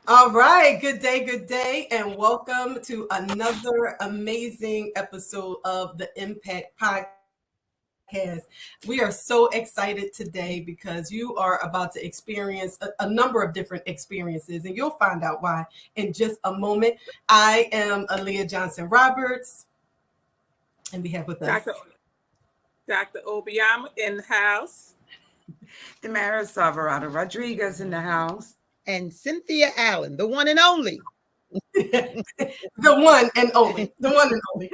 All right, good day, and welcome to another amazing episode of the Impact Podcast. We are so excited today because you are about to experience a number of different experiences, and you'll find out why in just a moment. I am Aaliyah Johnson Roberts, and we have with Dr. us. Dr. Obiama in the house. Damaris Alvarado Rodriguez in the house. And Cynthia Allen, the one and only. The one and only, the one and only.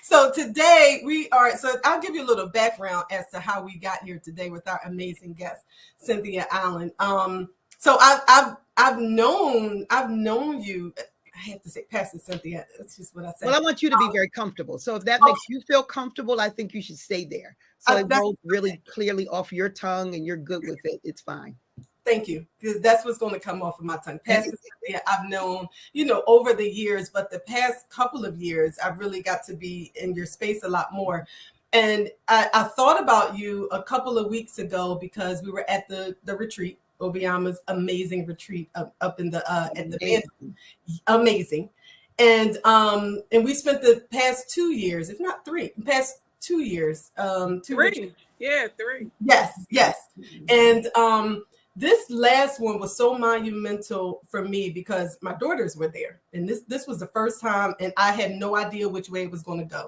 So today we are. So I'll give you a little background as to how we got here today with our amazing guest, Cynthia Allen. So I've known you. I have to say, Pastor Cynthia. That's just what I said. Well, I want you to be very comfortable. So if that makes you feel comfortable, I think you should stay there. So it rolls really clearly off your tongue and you're good with it. It's fine. Thank you, because that's what's going to come off of my tongue. Pastor Cynthia, I've known, over the years, but the past couple of years, I've really got to be in your space a lot more. And I thought about you a couple of weeks ago because we were at the retreat, Obiama's amazing retreat up in the at the band. Amazing. And we spent the past 2 years, if not three, past 2 years. Three. Yeah, three. Yes. And this last one was so monumental for me because my daughters were there. And this was the first time, and I had no idea which way it was going to go.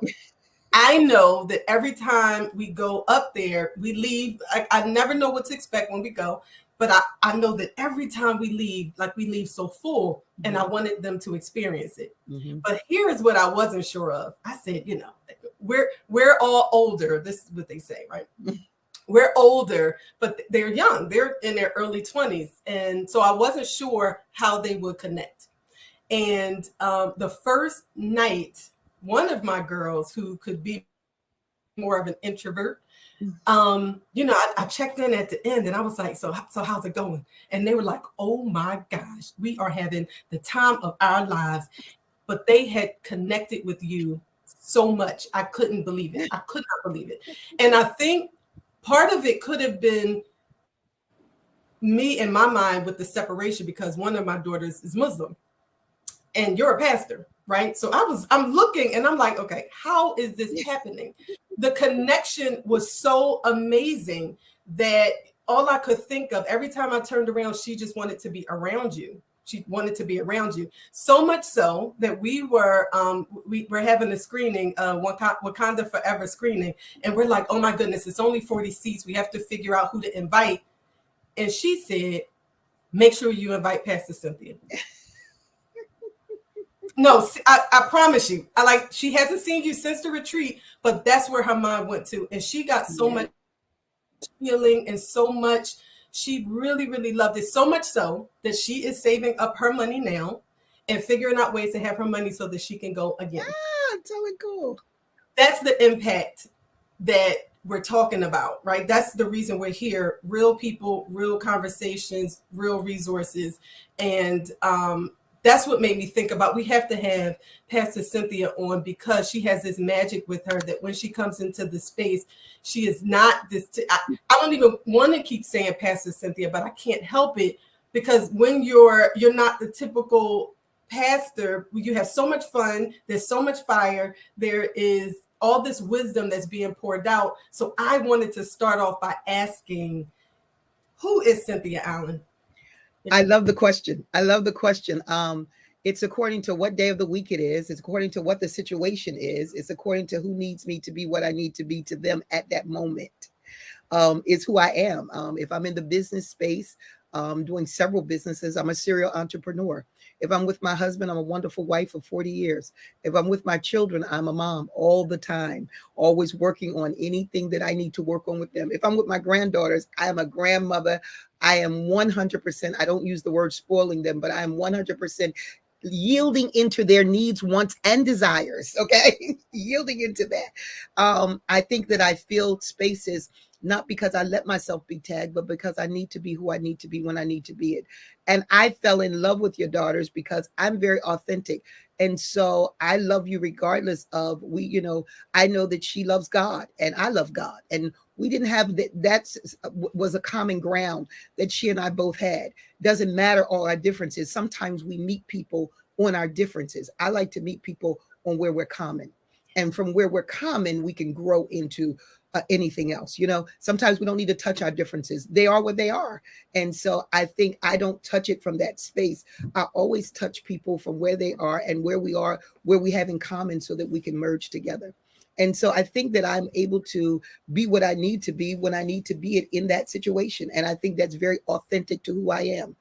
I know that every time we go up there, we leave. I never know what to expect when we go, but I know that every time we leave so full, and I wanted them to experience it. Mm-hmm. But here is what I wasn't sure of. I said, we're all older. This is what they say, right? We're older, but they're young. They're in their early 20s. And so I wasn't sure how they would connect. And the first night, one of my girls who could be more of an introvert, I checked in at the end and I was like, so how's it going? And they were like, oh my gosh, we are having the time of our lives. But they had connected with you so much. I couldn't believe it. I could not believe it. And I think part of it could have been me in my mind with the separation because one of my daughters is Muslim and you're a pastor, right? So I'm looking and I'm like, okay, how is this happening? The connection was so amazing that all I could think of every time I turned around, she just wanted to be around you. She wanted to be around you. So much so that we were having a screening, Wakanda Forever screening. And we're like, oh my goodness, it's only 40 seats. We have to figure out who to invite. And she said, make sure you invite Pastor Cynthia. No, I promise you. She hasn't seen you since the retreat, but that's where her mind went to. And she got so much healing and so much. She really, really loved it, so much so that she is saving up her money now and figuring out ways to have her money so that she can go again. Totally cool. That's the impact that we're talking about, right? That's the reason we're here. Real people, real conversations, real resources. And that's what made me think about we have to have Pastor Cynthia on because she has this magic with her that when she comes into the space, she is not this. I don't even want to keep saying Pastor Cynthia, but I can't help it because when you're not the typical pastor, you have so much fun. There's so much fire. There is all this wisdom that's being poured out. So I wanted to start off by asking, who is Cynthia Allen? I love the question. It's according to what day of the week it is. It's according to what the situation is. It's according to who needs me to be what I need to be to them at that moment. It's who I am. If I'm in the business space, doing several businesses, I'm a serial entrepreneur. If I'm with my husband, I'm a wonderful wife for 40 years. If I'm with my children, I'm a mom all the time, always working on anything that I need to work on with them. If I'm with my granddaughters, I am a grandmother. I am 100%, I don't use the word spoiling them, but I am 100% yielding into their needs, wants, and desires, okay? Yielding into that. I think that I fill spaces not because I let myself be tagged, but because I need to be who I need to be when I need to be it. And I fell in love with your daughters because I'm very authentic. And so I love you regardless of I know that she loves God and I love God. And We didn't have that. Was a common ground that she and I both had. Doesn't matter all our differences. Sometimes we meet people on our differences. I like to meet people on where we're common. And from where we're common, we can grow into anything else. You know, sometimes we don't need to touch our differences. They are what they are. And so I think I don't touch it from that space. I always touch people from where they are and where we are, where we have in common so that we can merge together. And so I think that I'm able to be what I need to be when I need to be it in that situation. And I think that's very authentic to who I am.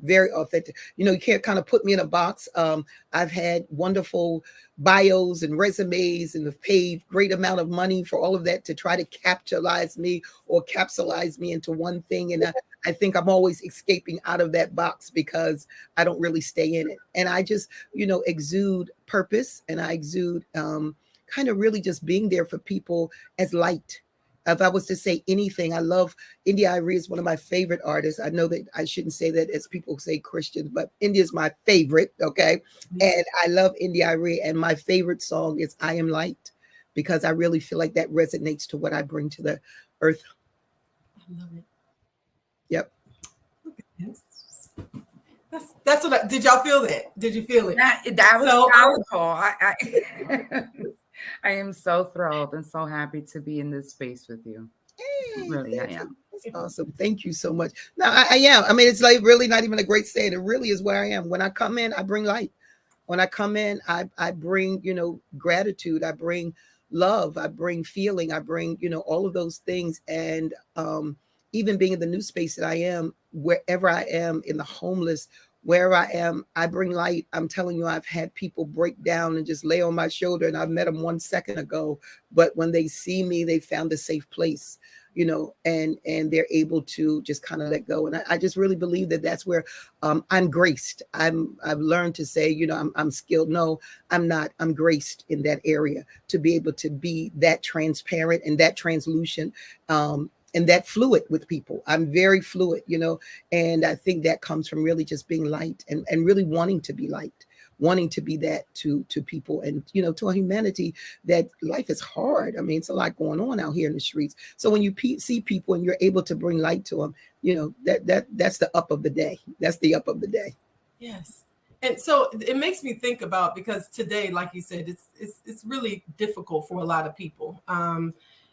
Very authentic. You know, you can't kind of put me in a box. I've had wonderful bios and resumes and have paid great amount of money for all of that to try to capitalize me or capsulize me into one thing. And I think I'm always escaping out of that box because I don't really stay in it. And I just, you know, exude purpose, and I exude kind of really just being there for people as light. If I was to say anything, I love India.Arie is one of my favorite artists. I know that I shouldn't say that as people say Christians, but India is my favorite. Okay. And I love India.Arie. And my favorite song is I Am Light, because I really feel like that resonates to what I bring to the earth. I love it. Yep. That's what did y'all feel that? Did you feel it? That was So- powerful. I am so thrilled and so happy to be in this space with you. Hey, Really, I am. That's awesome. Thank you so much. No, I am. I mean, it's like really not even a great saying. It really is where I am. When I come in, I bring light. When I come in, I bring, you know, gratitude. I bring love. I bring feeling. I bring, you know, all of those things. And even being in the new space that I am, wherever I am, in the homeless, where I am, I bring light. I'm telling you, I've had people break down and just lay on my shoulder, and I met them 1 second ago. But when they see me, they found a safe place, you know, and they're able to just kind of let go. And I just really believe that that's where I'm graced. I've learned to say, you know, I'm skilled. No, I'm not. I'm graced in that area to be able to be that transparent and that translucent. And that fluid with people. I'm very fluid, you know, and I think that comes from really just being light and really wanting to be light, wanting to be that to people and, you know, to our humanity, that life is hard. I mean, it's a lot going on out here in the streets. So when you see people and you're able to bring light to them, you know, that's the up of the day. That's the up of the day. Yes. And so it makes me think about, because today, like you said, it's really difficult for a lot of people.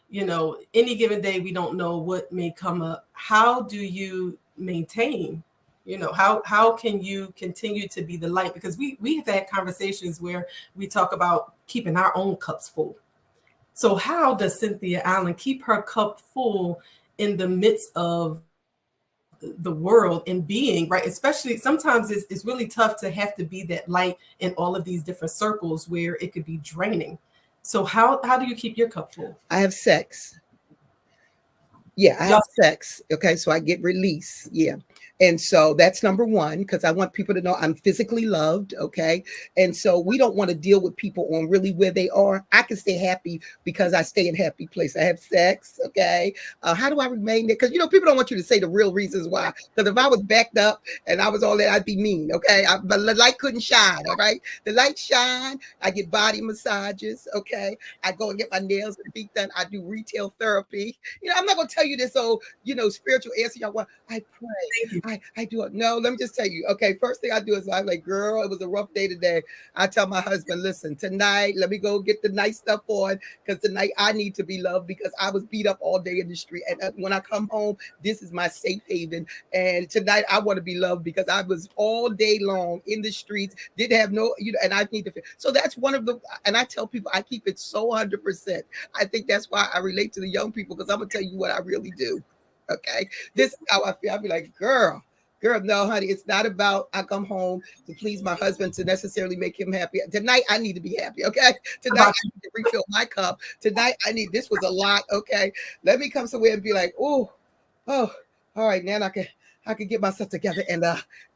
You know, any given day, we don't know what may come up. How do you maintain, you know, how can you continue to be the light? Because we have had conversations where we talk about keeping our own cups full. So how does Cynthia Allen keep her cup full in the midst of the world and being, right? Especially sometimes it's really tough to have to be that light in all of these different circles where it could be draining. So how do you keep your cup full? I have sex. Yeah, I have sex. Okay, so I get release. Yeah. And so that's number one, because I want people to know I'm physically loved. Okay. And so we don't want to deal with people on really where they are. I can stay happy because I stay in a happy place. I have sex. Okay. How do I remain there? Because, you know, people don't want you to say the real reasons why. Because if I was backed up and I was all that, I'd be mean. Okay. But the light couldn't shine. All right. The light shine. I get body massages. Okay. I go and get my nails and feet done. I do retail therapy. You know, I'm not going to tell you this old, you know, spiritual answer. Y'all want, I pray. Thank you. I do it. No, let me just tell you. Okay, first thing I do is I'm like, girl, it was a rough day today. I tell my husband, listen, tonight, let me go get the nice stuff on, because tonight I need to be loved because I was beat up all day in the street. And when I come home, this is my safe haven. And tonight I want to be loved because I was all day long in the streets, didn't have no, you know, and I need to feel. So that's one of the, and I tell people I keep it so 100%. I think that's why I relate to the young people, because I'm going to tell you what I really do. Okay, this is how I feel. I'll be like, girl, no, honey, it's not about I come home to please my husband to necessarily make him happy. Tonight, I need to be happy. Okay, tonight I need to refill my cup. Tonight, this was a lot. Okay, let me come somewhere and be like, oh, all right, now I can get myself together and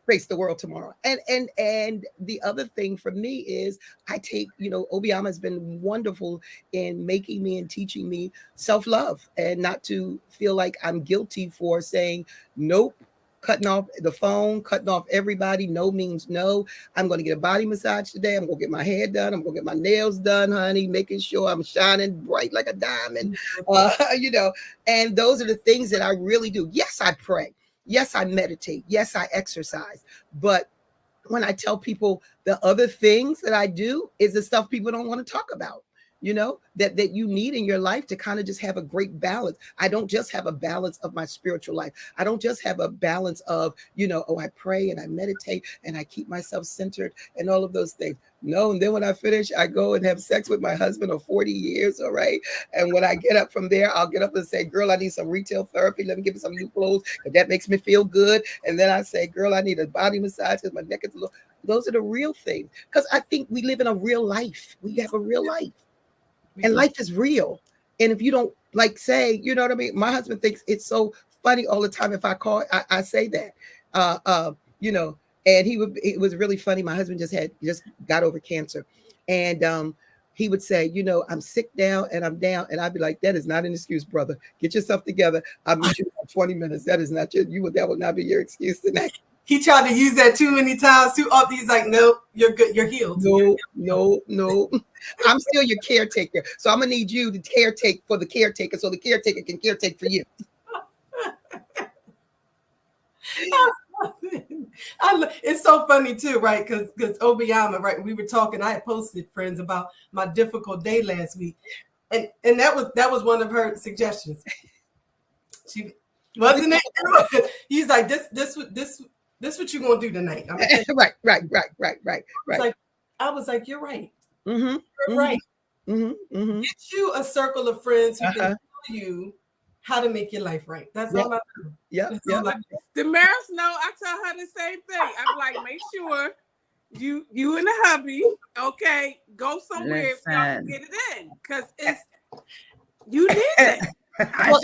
face the world tomorrow. And the other thing for me is I take, you know, Obiama has been wonderful in making me and teaching me self-love and not to feel like I'm guilty for saying, nope, cutting off the phone, cutting off everybody. No means no. I'm going to get a body massage today. I'm going to get my hair done. I'm going to get my nails done, honey, making sure I'm shining bright like a diamond. And those are the things that I really do. Yes, I pray. Yes, I meditate. Yes, I exercise. But when I tell people the other things that I do is the stuff people don't want to talk about, that you need in your life to kind of just have a great balance. I don't just have a balance of my spiritual life. I don't just have a balance of, I pray and I meditate and I keep myself centered and all of those things. No, and then when I finish, I go and have sex with my husband of 40 years, all right? And when I get up from there, I'll get up and say, girl, I need some retail therapy. Let me give you some new clothes, because that makes me feel good. And then I say, girl, I need a body massage because my neck is a little. Those are the real things. Because I think we live in a real life. We have a real life. And life is real. And if you don't say, you know what I mean? My husband thinks it's so funny all the time. If I call, I say that, and it was really funny. My husband just got over cancer. And he would say, I'm sick now and I'm down. And I'd be like, that is not an excuse, brother. Get yourself together. I'll meet you in 20 minutes. That is not that will not be your excuse tonight. He tried to use that too many times, too often. He's like, no, you're good. You're healed. No. I'm still your caretaker. So I'm going to need you to caretake for the caretaker so the caretaker can caretake for you. It's so funny too, right? Because Obiama, right? We were talking. I had posted, friends, about my difficult day last week, and that was one of her suggestions. She wasn't it? He's like, this what you gonna do tonight? Right. I was like, you're right. Mm-hmm. You're right. Mm-hmm. Get you a circle of friends who can tell you how to make your life right. That's all I do. Yeah. Damaris, no, I tell her the same thing. I'm like, make sure you and the hubby, okay, go somewhere if y'all get it in, because you need it. Well,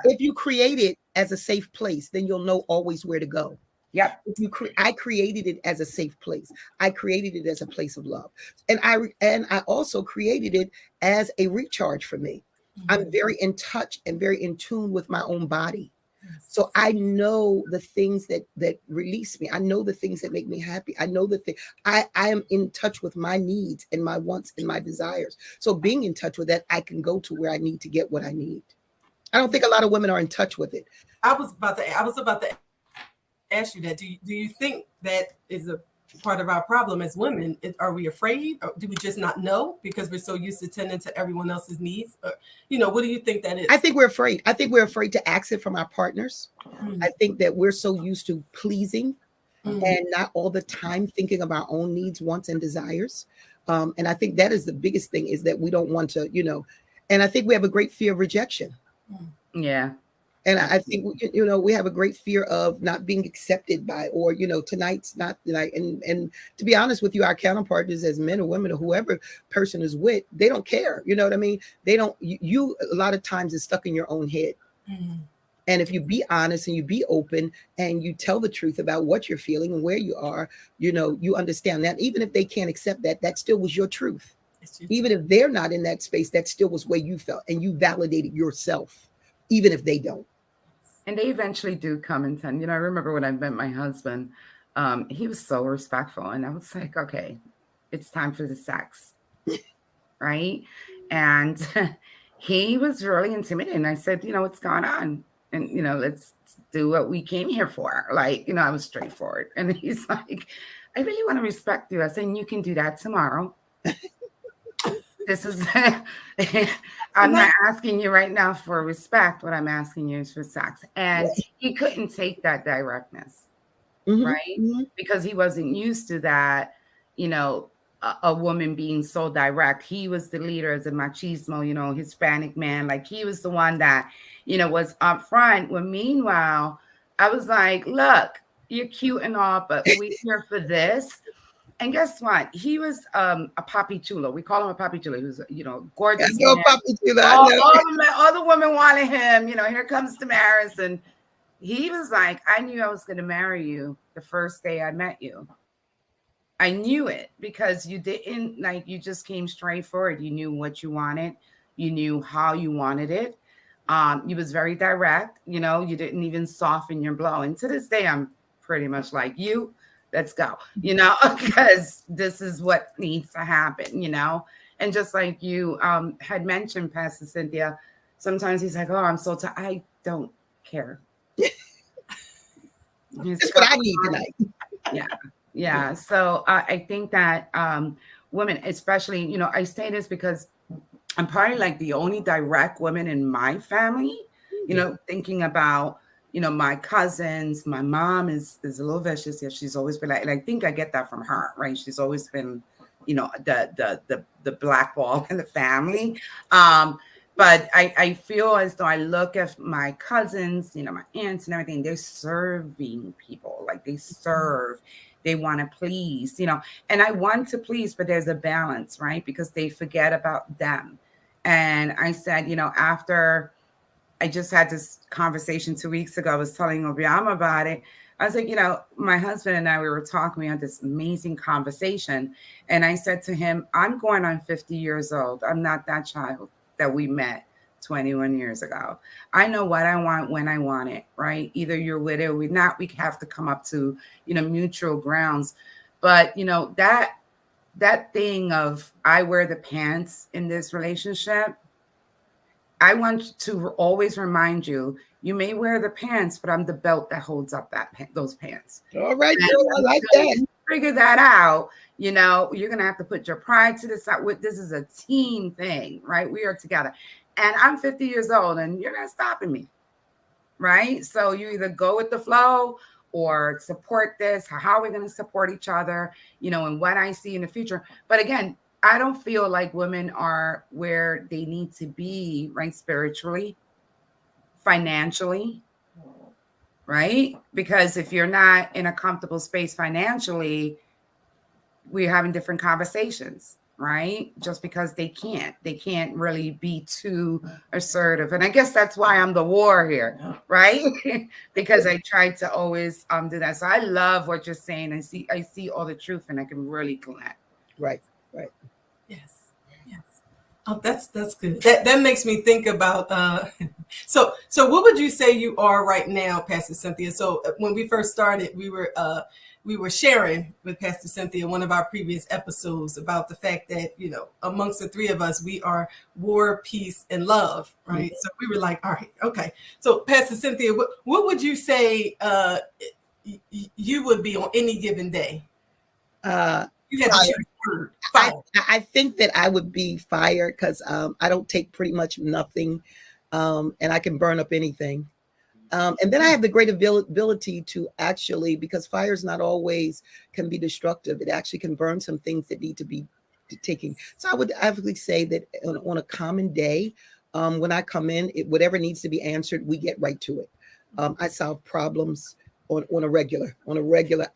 if you create it as a safe place, then you'll know always where to go. Yeah. I created it as a safe place. I created it as a place of love, and I also created it as a recharge for me. I'm very in touch and very in tune with my own body. So I know the things that release me. I know the things that make me happy. I know the thing. I am in touch with my needs and my wants and my desires. So being in touch with that, I can go to where I need to get what I need. I don't think a lot of women are in touch with it. I was about to ask you that. Do you think that is a part of our problem as women? Are we afraid, or do we just not know because we're so used to tending to everyone else's needs? Or, what do you think that is? I think we're afraid. I think we're afraid to ask it from our partners. I think that we're so used to pleasing and not all the time thinking of our own needs, wants, and desires. And I think that is the biggest thing, is that we don't want to, and I think we have a great fear of rejection. Yeah. And I think, we have a great fear of not being accepted by, or, tonight's not like, and to be honest with you, our counterparts as men or women or whoever person is with, they don't care. You know what I mean? They don't, you a lot of times is stuck in your own head. And if you be honest and you be open and you tell the truth about what you're feeling and where you are, you understand that even if they can't accept that, that still was your truth. Even if they're not in that space, that still was where you felt, and you validated yourself, even if they don't. And they eventually do come and tell. I remember when I met my husband, he was so respectful. And I was like, okay, it's time for the sex. Right. And he was really intimidating. I said, what's going on? And, let's do what we came here for. I was straightforward. And he's like, I really want to respect you. I said, you can do that tomorrow. This is, I'm not asking you right now for respect. What I'm asking you is for sex. And he couldn't take that directness, right? Because he wasn't used to that, a woman being so direct. He was the leader as a machismo, Hispanic man. He was the one that, was up front. When meanwhile, I was like, look, you're cute and all, but we're here for this. And guess what? He was a papi chulo. We call him a papi chulo. He was, gorgeous. Papi chulo. All the women wanted him. Here comes Damaris. And he was like, I knew I was going to marry you the first day I met you. I knew it because you didn't, you just came straight forward. You knew what you wanted. You knew how you wanted it. You was very direct, you know, you didn't even soften your blow. And to this day, I'm pretty much like you. Let's go, you know, because this is what needs to happen, you know. And just like you had mentioned, Pastor Cynthia, sometimes he's like, oh, I'm so tired. I don't care. That's what I need tonight. Yeah. Yeah. So I think that women, especially, you know, I say this because I'm probably like the only direct woman in my family, you know, thinking about, you know, my cousins. My mom is a little vicious. Yeah, she's always been like, and I think I get that from her, right? She's always been, you know, the black ball in the family. But I feel as though I look at my cousins, you know, my aunts and everything, they're serving people, like they serve, they want to please, you know, and I want to please, but there's a balance, right? Because they forget about them. And I said, you know, after I just had this conversation 2 weeks ago, I was telling Obiama about it. I was like, you know, my husband and I, we were talking, we had this amazing conversation. And I said to him, I'm going on 50 years old. I'm not that child that we met 21 years ago. I know what I want when I want it, right? Either you're with it or we're not. We have to come up to, you know, mutual grounds. But, you know, that thing of I wear the pants in this relationship, I want to always remind you, you may wear the pants, but I'm the belt that holds up those pants. All right, girl, I like that. Figure that out. You know, you're going to have to put your pride to the side. This is a team thing, right? We are together. And I'm 50 years old and you're not stopping me, right? So you either go with the flow or support this. How are we going to support each other, you know, and what I see in the future. But again, I don't feel like women are where they need to be, right? Spiritually, financially, right? Because if you're not in a comfortable space financially, we're having different conversations, right? Just because they can't really be too assertive. And I guess that's why I'm the war here, right? Because I try to always do that. So I love what you're saying. I see all the truth and I can really connect. Right. Yes. Oh, that's good. That makes me think about so what would you say you are right now, Pastor Cynthia? So when we first started, we were sharing with Pastor Cynthia one of our previous episodes about the fact that, you know, amongst the three of us, we are war, peace, and love, right? So we were like, all right, okay. So Pastor Cynthia, what would you say you would be on any given day? You had to choose a word. I think that I would be fire because I don't take pretty much nothing, and I can burn up anything. And then I have the great ability to actually, because fires not always can be destructive, it actually can burn some things that need to be taken. So I would actually say that on a common day, when I come in, whatever needs to be answered, we get right to it. I solve problems on a regular.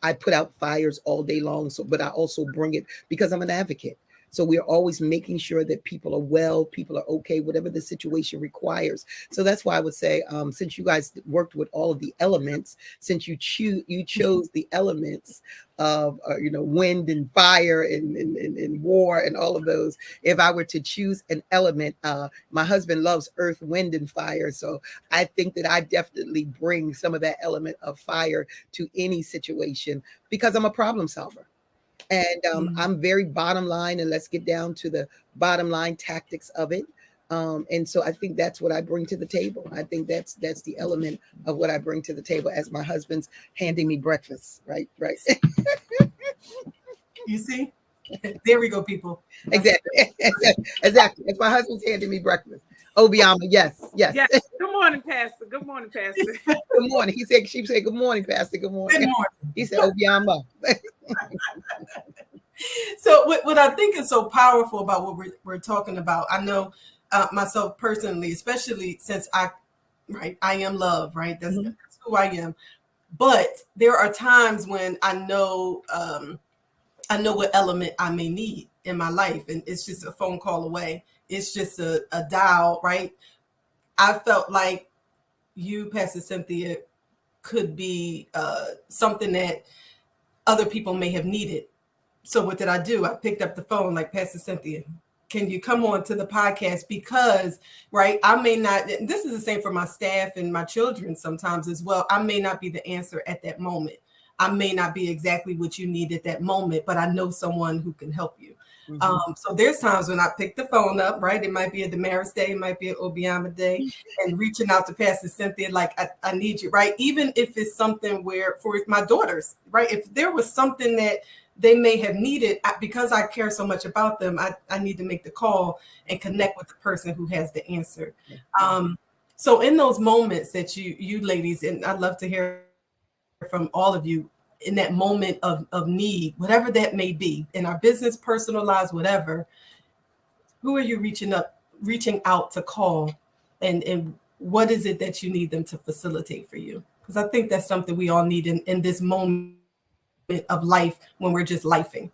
I put out fires all day long. But I also bring it because I'm an advocate. So we're always making sure that people are well, people are okay, whatever the situation requires. So that's why I would say, since you guys worked with all of the elements, since you chose the elements of wind and fire and war and all of those. If I were to choose an element, my husband loves earth, wind, and fire. So I think that I definitely bring some of that element of fire to any situation because I'm a problem solver. And I'm very bottom line, and let's get down to the bottom line tactics of it. And so I think that's what I bring to the table. I think that's the element of what I bring to the table as my husband's handing me breakfast. Right. You see? There we go, people. Exactly. As my husband's handing me breakfast. Obiama, yes. Good morning, Pastor. Good morning. She said, good morning, Pastor. Good morning. He said, Obiama. So what I think is so powerful about what we're talking about, I know myself personally, especially since I am love, right? That's who I am. But there are times when I know what element I may need in my life, and it's just a phone call away. It's just a dial, right? I felt like you, Pastor Cynthia, could be something that other people may have needed. So what did I do? I picked up the phone like, Pastor Cynthia, can you come on to the podcast? Because, right, I may not, this is the same for my staff and my children sometimes as well. I may not be the answer at that moment. I may not be exactly what you need at that moment, but I know someone who can help you. So there's times when I pick the phone up, right? It might be a Damaris day, it might be an Obiama day, and reaching out to Pastor Cynthia, like, I need you, right? Even if it's something where, for my daughters, right? If there was something that they may have needed, because I care so much about them, I need to make the call and connect with the person who has the answer. So in those moments that you ladies, and I'd love to hear from all of you, in that moment of need, whatever that may be, in our business, personal lives, whatever, who are you reaching out to call, and what is it that you need them to facilitate for you? Because I think that's something we all need in this moment of life when we're just lifing.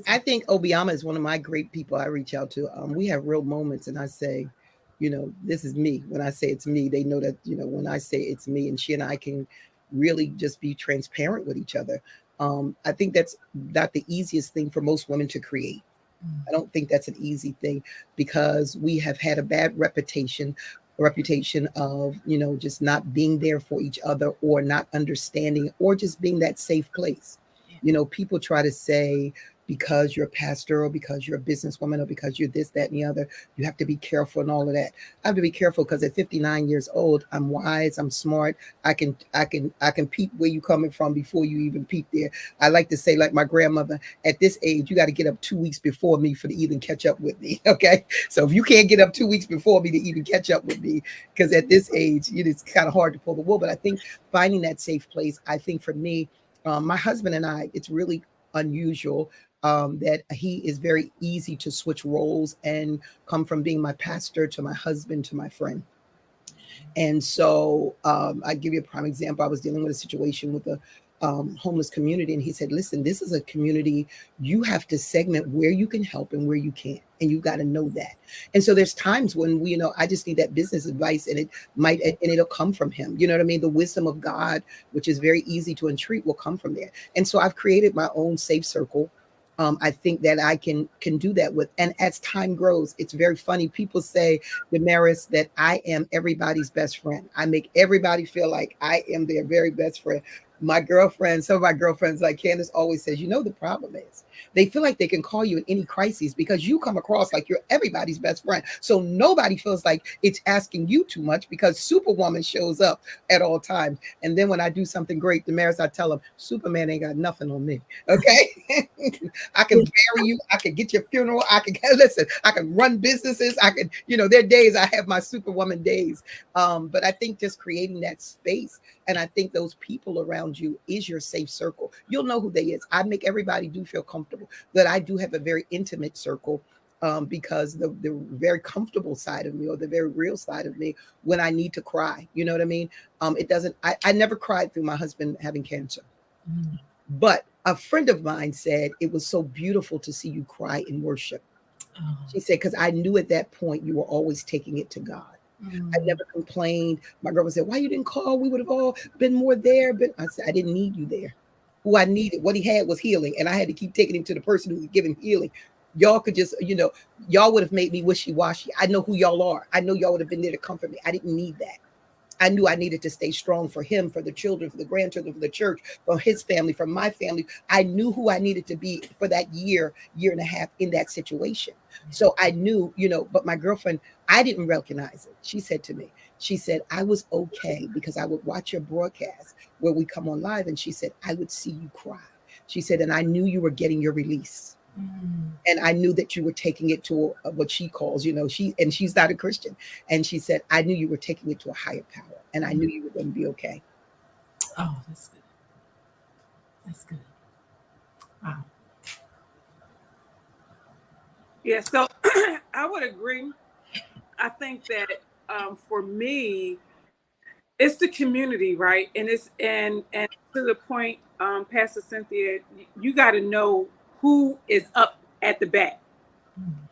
I think Obiama is one of my great people I reach out to. We have real moments, and I say, this is me. When I say it's me, they know that, when I say it's me, and she and I can really just be transparent with each other. I think that's not the easiest thing for most women to create. I don't think that's an easy thing, because we have had a bad reputation of, just not being there for each other, or not understanding, or just being that safe place. People try to say, because you're a pastor, or because you're a businesswoman, or because you're this, that, and the other, you have to be careful and all of that. I have to be careful because at 59 years old, I'm wise, I'm smart. I can peep where you coming from before you even peep there. I like to say, like my grandmother, at this age, you got to get up 2 weeks before me for to even catch up with me. Okay. So if you can't get up 2 weeks before me to even catch up with me, because at this age, it's kind of hard to pull the wool. But I think finding that safe place, I think for me, my husband and I, it's really unusual that he is very easy to switch roles and come from being my pastor to my husband to my friend. And so I give you a prime example. I was dealing with a situation with a homeless community, and he said, listen, this is a community, you have to segment where you can help and where you can't, and you got to know that. And so there's times when I just need that business advice, and it'll come from him. You know what I mean? The wisdom of God, which is very easy to entreat, will come from there. And so I've created my own safe circle. I think that I can do that with. And as time grows, it's very funny. People say, Damaris, that I am everybody's best friend. I make everybody feel like I am their very best friend. My girlfriends, some of my girlfriends, like Candace always says, the problem is they feel like they can call you in any crisis because you come across like you're everybody's best friend. So nobody feels like it's asking you too much, because Superwoman shows up at all times. And then when I do something great, Damaris, I tell them, Superman ain't got nothing on me. Okay. I can bury you. I can get your funeral. I can run businesses. there are days I have my Superwoman days. But I think just creating that space, and I think those people around you is your safe circle. You'll know who they is. I make everybody do feel comfortable, that I do have a very intimate circle, because the very comfortable side of me, or the very real side of me, when I need to cry, you know what I mean? I never cried through my husband having cancer, but a friend of mine said, it was so beautiful to see you cry in worship. She said, because I knew at that point you were always taking it to God. I never complained. My girl would say, why you didn't call? We would have all been more there. But I said, I didn't need you there. Who I needed, what he had was healing. And I had to keep taking him to the person who was giving healing. Y'all could just, y'all would have made me wishy-washy. I know who y'all are. I know y'all would have been there to comfort me. I didn't need that. I knew I needed to stay strong for him, for the children, for the grandchildren, for the church, for his family, for my family. I knew who I needed to be for that year and a half in that situation. So I knew, but my girlfriend, I didn't recognize it. She said to me, I was okay because I would watch your broadcast where we come on live. And she said, I would see you cry. She said, and I knew you were getting your release. And I knew that you were taking it to what she calls, she's not a Christian. And she said, I knew you were taking it to a higher power, and I knew you were going to be okay. Oh, that's good. That's good. Wow. Yeah, so I would agree. I think that for me, it's the community, right? And and to the point, Pastor Cynthia, you got to know who is up at the back,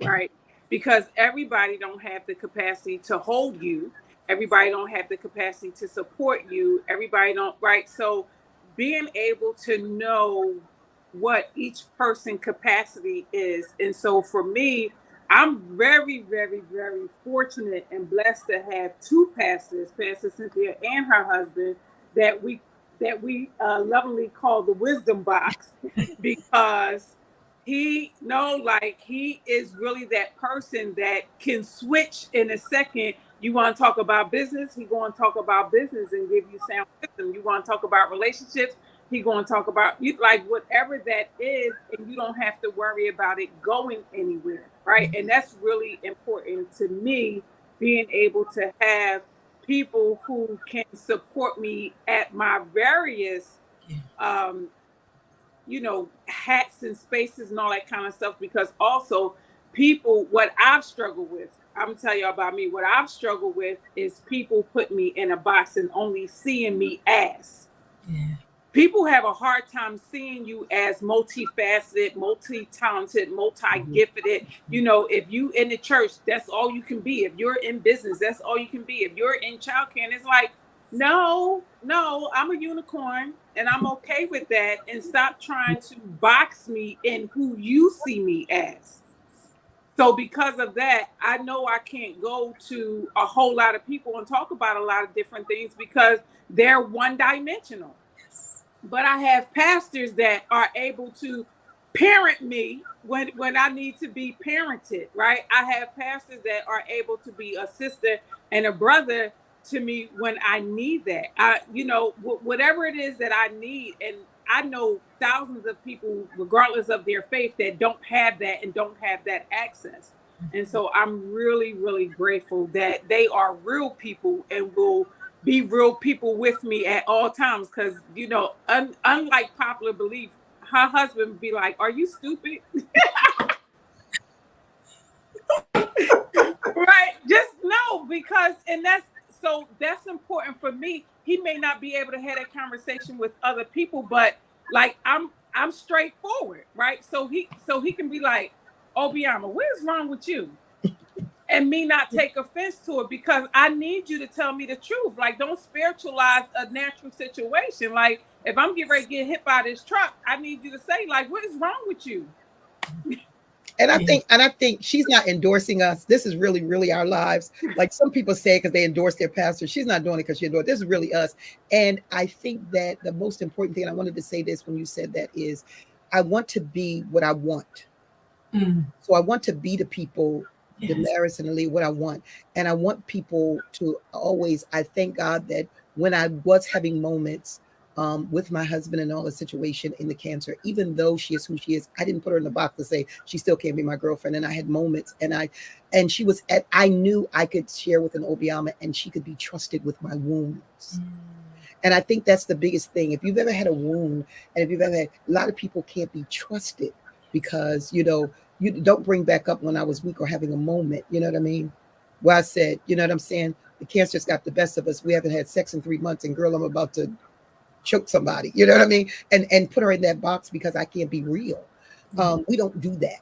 right? Because everybody don't have the capacity to hold you. Everybody don't have the capacity to support you. Everybody don't, right? So being able to know what each person capacity is. And so for me, I'm very, very, very fortunate and blessed to have two pastors, Pastor Cynthia and her husband, that we lovingly call the wisdom box, because he is really that person that can switch in a second. You want to talk about business, he going to talk about business and give you sound wisdom. You want to talk about relationships, he going to talk about you, like whatever that is, and you don't have to worry about it going anywhere, right? And that's really important to me, being able to have people who can support me at my various hats and spaces and all that kind of stuff. Because also people, what I've struggled with, I'm gonna tell you about me, what I've struggled with is people put me in a box and only seeing me as. People have a hard time seeing you as multifaceted, multi-talented, multi-gifted. If you in the church, that's all you can be. If you're in business, that's all you can be. If you're in childcare, and it's like, no, I'm a unicorn and I'm okay with that. And stop trying to box me in who you see me as. So because of that, I know I can't go to a whole lot of people and talk about a lot of different things because they're one-dimensional. But I have pastors that are able to parent me when I need to be parented, right? I have pastors that are able to be a sister and a brother to me when I need that. Whatever it is that I need. And I know thousands of people, regardless of their faith, that don't have that and don't have that access. And so I'm really, really grateful that they are real people and will be real people with me at all times. Because, unlike popular belief, her husband would be like, "Are you stupid?" Right? Just no, because, and that's important for me. He may not be able to have that conversation with other people, but like I'm straightforward, right? So he can be like, "Obiama, what is wrong with you?" And me not take offense to it, because I need you to tell me the truth. Like, don't spiritualize a natural situation. Like, if I'm getting ready to get hit by this truck, I need you to say, like, what is wrong with you? And I think she's not endorsing us. This is really, really our lives. Like some people say, because they endorse their pastor. She's not doing it because she endorsed. This is really us. And I think that the most important thing, and I wanted to say this when you said that, is I want to be what I want. So I want to be the people, Damaris and Ali, what I want. And I want people to always, I thank God that when I was having moments with my husband and all the situation in the cancer, even though she is who she is, I didn't put her in the box to say she still can't be my girlfriend. And I had moments, and she was I knew I could share with an Obiama and she could be trusted with my wounds. And I think that's the biggest thing. If you've ever had a wound, and if you've ever had, a lot of people can't be trusted because, you don't bring back up when I was weak or having a moment. You know what I mean? Well, I said, you know what I'm saying? The cancer's got the best of us. We haven't had sex in 3 months, and girl, I'm about to choke somebody. You know what I mean? And put her in that box because I can't be real. We don't do that.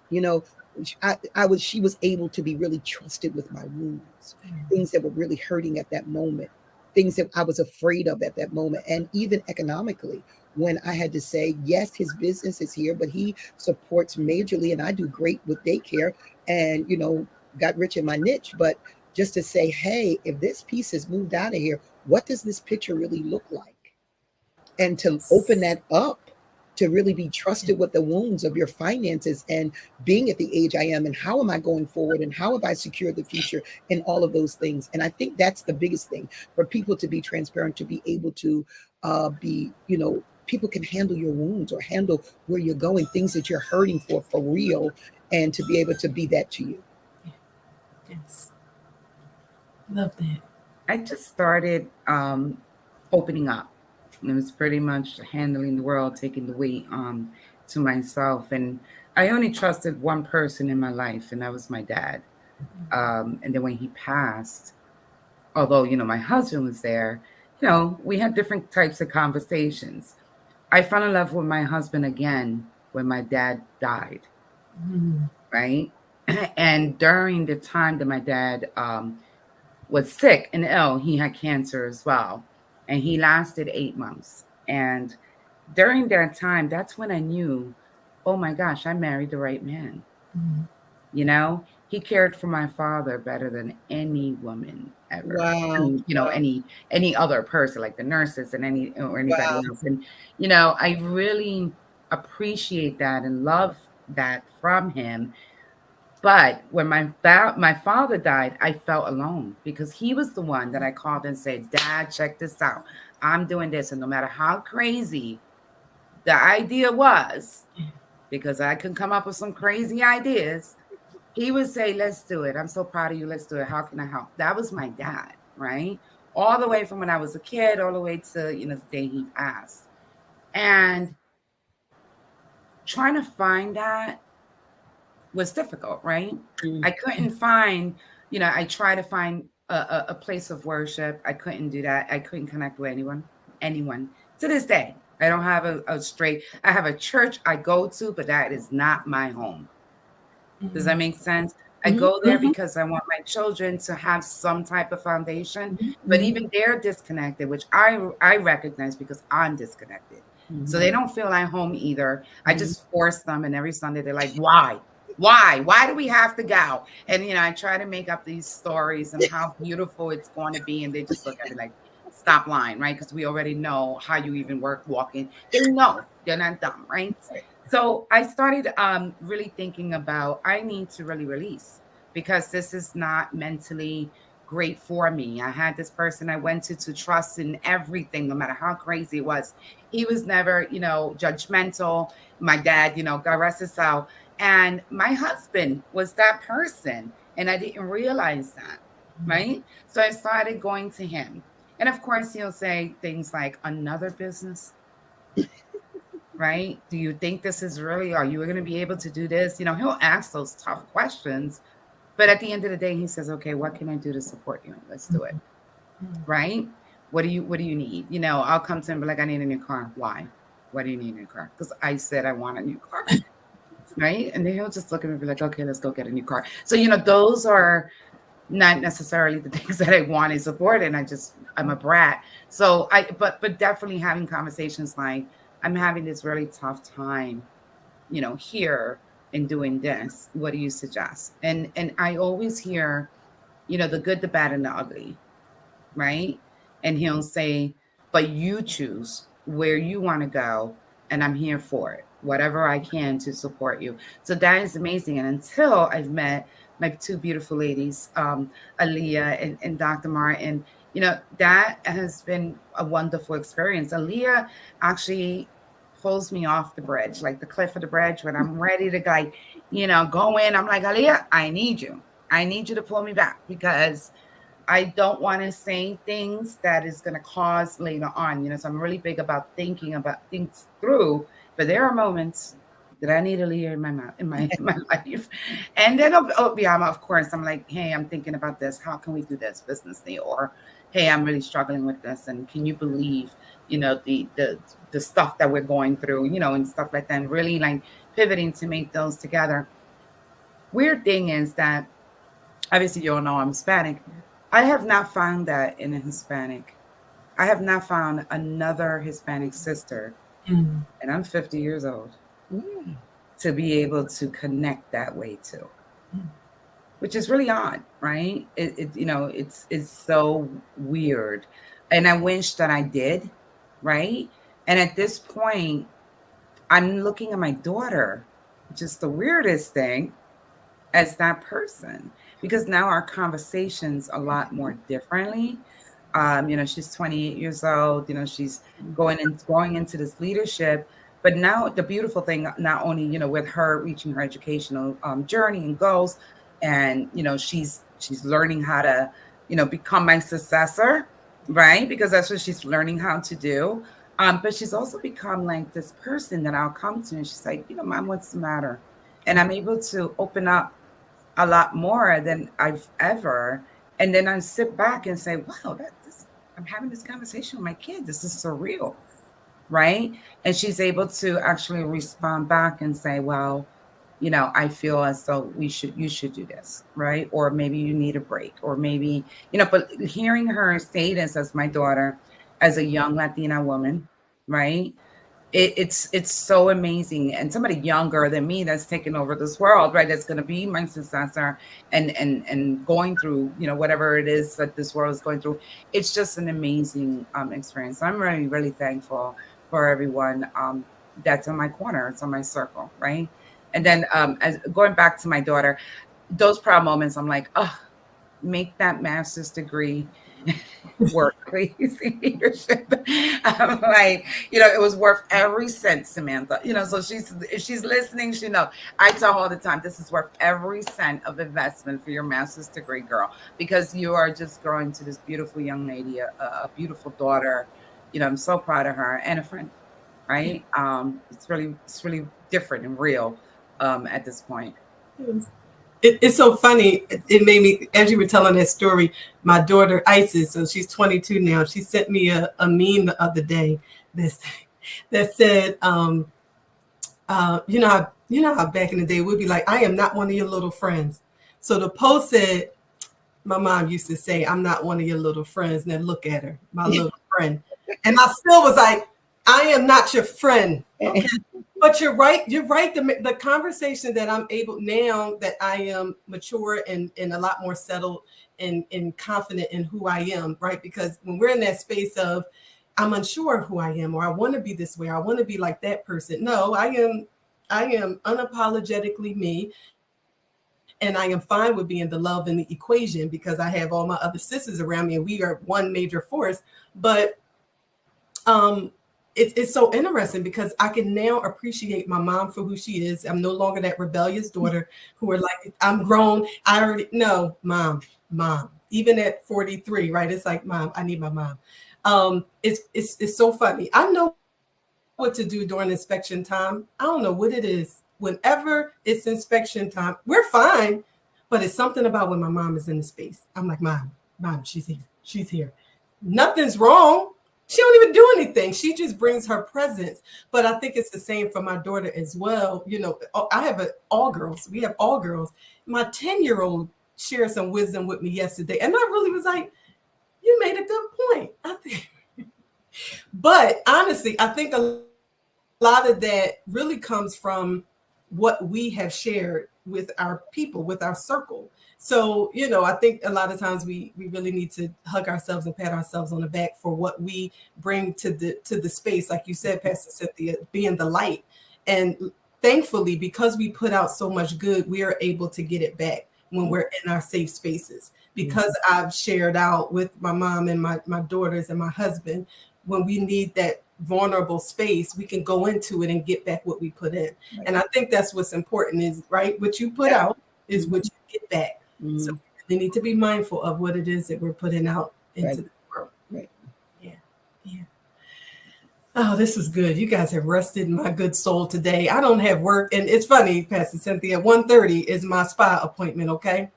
She was able to be really trusted with my wounds, things that were really hurting at that moment, things that I was afraid of at that moment. And even economically, when I had to say, yes, his business is here, but he supports majorly, and I do great with daycare and, got rich in my niche. But just to say, hey, if this piece is moved out of here, what does this picture really look like? And to open that up, to really be trusted with the wounds of your finances and being at the age I am, and how am I going forward, and how have I secured the future, and all of those things. And I think that's the biggest thing, for people to be transparent, to be able to people can handle your wounds or handle where you're going, things that you're hurting for real, and to be able to be that to you. Yes. Love that. I just started opening up. It was pretty much handling the world, taking the weight to myself. And I only trusted one person in my life, and that was my dad. And then when he passed, although, my husband was there, we had different types of conversations. I fell in love with my husband again when my dad died, right? And during the time that my dad was sick and ill, he had cancer as well. And he lasted 8 months. And during that time, that's when I knew oh my gosh, I married the right man. Mm-hmm. You know, he cared for my father better than any woman ever. I Wow. mean, any other person, like the nurses and anybody Wow. else. And I really appreciate that and love that from him. But when my father died, I felt alone because he was the one that I called and said, "Dad, check this out. I'm doing this." And no matter how crazy the idea was, because I can come up with some crazy ideas, he would say, "Let's do it. I'm so proud of you. Let's do it. How can I help?" That was my dad, right? All the way from when I was a kid, all the way to, the day he passed. And trying to find that was difficult, right? Mm. I couldn't find, I tried to find a place of worship. I couldn't do that. I couldn't connect with anyone. To this day, I don't have I have a church I go to, but that is not my home. Does that make sense? I go there because I want my children to have some type of foundation, but even they're disconnected, which I recognize because I'm disconnected. So they don't feel at home either. I just force them, and every Sunday they're like, "Why? Why do we have to go?" And I try to make up these stories and how beautiful it's going to be, and they just look at me like, "Stop lying," right? Because we already know how you even work walking. They know, they're not dumb, right? So I started really thinking about, I need to really release, because this is not mentally great for me. I had this person I went to trust in everything, no matter how crazy it was. He was never, judgmental. My dad, God rest his soul. And my husband was that person. And I didn't realize that. Right. So I started going to him. And of course, he'll say things like, "Another business." Right? "Do you think this is really, are you going to be able to do this?" He'll ask those tough questions. But at the end of the day, he says, "Okay, what can I do to support you? Let's do it." Right? What do you need? I'll come to him and be like, "I need a new car." "Why? What do you need a new car?" "Because I said I want a new car." Right? And then he'll just look at me and be like, "Okay, let's go get a new car." So, those are not necessarily the things that I want to support. And I'm a brat. So but definitely having conversations like, "I'm having this really tough time, here and doing this. What do you suggest?" And I always hear, the good, the bad, and the ugly, right? And he'll say, "But you choose where you want to go, and I'm here for it, whatever I can to support you." So that is amazing. And until I've met my two beautiful ladies, Aaliyah and Dr. Martin, that has been a wonderful experience. Aaliyah actually pulls me off the bridge, like the cliff of the bridge, when I'm ready to go in. I'm like, "Aaliyah, I need you. I need you to pull me back, because I don't want to say things that is going to cause later on." So I'm really big about thinking about things through. But there are moments that I need Aaliyah in my life. And then of course, I'm like, "Hey, I'm thinking about this. How can we do this businessly?" Or, "Hey, I'm really struggling with this. And can you believe, the stuff that we're going through, and stuff like that." And really like pivoting to make those together. Weird thing is that, obviously, you all know I'm Hispanic. I have not found that in a Hispanic. I have not found another Hispanic sister, and I'm 50 years old, to be able to connect that way too, which is really odd, right? It's so weird, and I wish that I did, right? And at this point, I'm looking at my daughter, which is the weirdest thing, as that person, because now our conversations a lot more differently. She's 28 years old. She's going into this leadership. But now the beautiful thing, not only with her reaching her educational journey and goals, and she's learning how to become my successor, right? Because that's what she's learning how to do. But she's also become like this person that I'll come to, and she's like, "Mom, what's the matter?" And I'm able to open up a lot more than I've ever. And then I sit back and say, "Wow, I'm having this conversation with my kid. This is surreal." Right? And she's able to actually respond back and say, "Well, I feel as though you should do this," right? Or maybe you need a break, or maybe, but hearing her say this as my daughter, as a young Latina woman, right? it's so amazing. And somebody younger than me that's taking over this world, right? That's going to be my successor and going through, you know, whatever it is that this world is going through. It's just an amazing experience. I'm really, really thankful for everyone that's in my corner. It's on my circle, right? And then as going back to my daughter, those proud moments, I'm like, oh, make that master's degree work, please, in leadership. I'm like, you know, it was worth every cent, Samantha. You know, so if she's listening, she knows. I tell her all the time, this is worth every cent of investment for your master's degree, girl, because you are just growing to this beautiful young lady, a beautiful daughter. You know, I'm so proud of her, and a friend, right? It's really different and real at this point. It's so funny. It made me, as you were telling that story, my daughter Isis, so she's 22 now. She sent me a meme the other day that said, you know how back in the day we'd be like, I am not one of your little friends. So the post said, my mom used to say, I'm not one of your little friends. And then look at her, my little friend. And I still was like, I am not your friend. Okay? But you're right. The conversation that I'm able now that I am mature and a lot more settled and confident in who I am, right? Because when we're in that space of I'm unsure of who I am, or I want to be this way, or I want to be like that person. No, I am unapologetically me. And I am fine with being the love in the equation because I have all my other sisters around me and we are one major force. But it's so interesting because I can now appreciate my mom for who she is. I'm no longer that rebellious daughter who are like, I'm grown. I already know, mom. Even at 43, right? It's like, mom, I need my mom. It's so funny. I know what to do during inspection time. I don't know what it is. Whenever it's inspection time, we're fine. But it's something about when my mom is in the space. I'm like, mom, she's here. She's here. Nothing's wrong. She don't even do anything. She just brings her presence. But I think it's the same for my daughter as well. You know, I have all girls. We have all girls. My 10-year-old shared some wisdom with me yesterday. And I really was like, you made a good point. I think. But honestly, I think a lot of that really comes from what we have shared with our people, with our circle. So, you know, I think a lot of times we really need to hug ourselves and pat ourselves on the back for what we bring to the space. Like you said, Pastor Cynthia, being the light. And thankfully, because we put out so much good, we are able to get it back when we're in our safe spaces. Because I've shared out with my mom and my daughters and my husband, when we need that vulnerable space, we can go into it and get back what we put in. Right. And I think that's what's important is, right, what you put out is what you get back. So we need to be mindful of what it is that we're putting out into the world. Right. Yeah. Oh, this is good. You guys have rested my good soul today. I don't have work. And it's funny, Pastor Cynthia, 1:30 is my spa appointment, okay?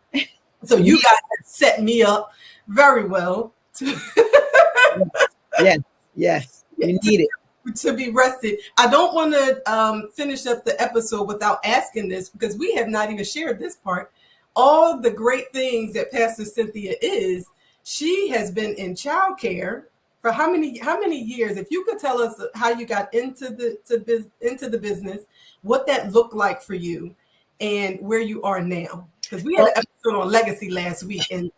So you guys have set me up very well. Yes. You need it. To be rested. I don't want to finish up the episode without asking this because we have not even shared this part. All the great things that Pastor Cynthia is, she has been in childcare for how many years? If you could tell us how you got into the business, what that looked like for you, and where you are now. Because we had an episode on legacy last week, and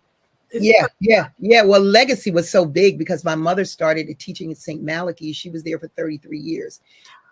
yeah. Well, legacy was so big because my mother started teaching at St. Malachy. She was there for 33 years.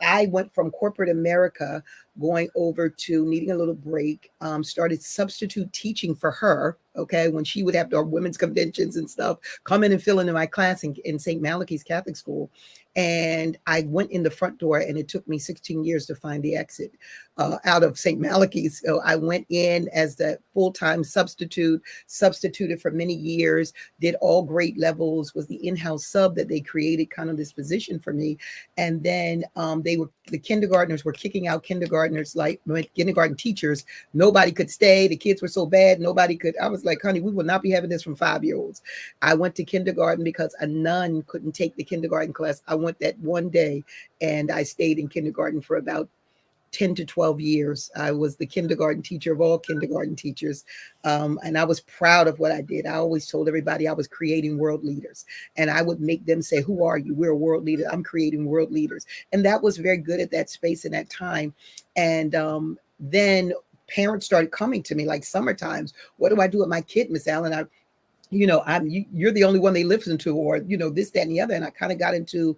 I went from corporate America going over to needing a little break, started substitute teaching for her. Okay. When she would have our women's conventions and stuff, come in and fill into my class in St. Malachy's Catholic School. And I went in the front door and it took me 16 years to find the exit out of St. Malachy's. So I went in as the full-time substituted for many years, did all grade levels, was the in-house sub that they created kind of this position for me. And then the kindergartners were kicking out kindergartners, like kindergarten teachers. Nobody could stay. The kids were so bad. Nobody could. I was like, honey, we will not be having this from 5-year-olds. I went to kindergarten because a nun couldn't take the kindergarten class. I went that one day and I stayed in kindergarten for about 10 to 12 years. I was the kindergarten teacher of all kindergarten teachers. And I was proud of what I did. I always told everybody I was creating world leaders. And I would make them say, who are you? We're a world leader. I'm creating world leaders. And that was very good at that space in that time. And then parents started coming to me like summer times. What do I do with my kid, Miss Allen? You're the only one they listen to, or, this, that, and the other. And I kind of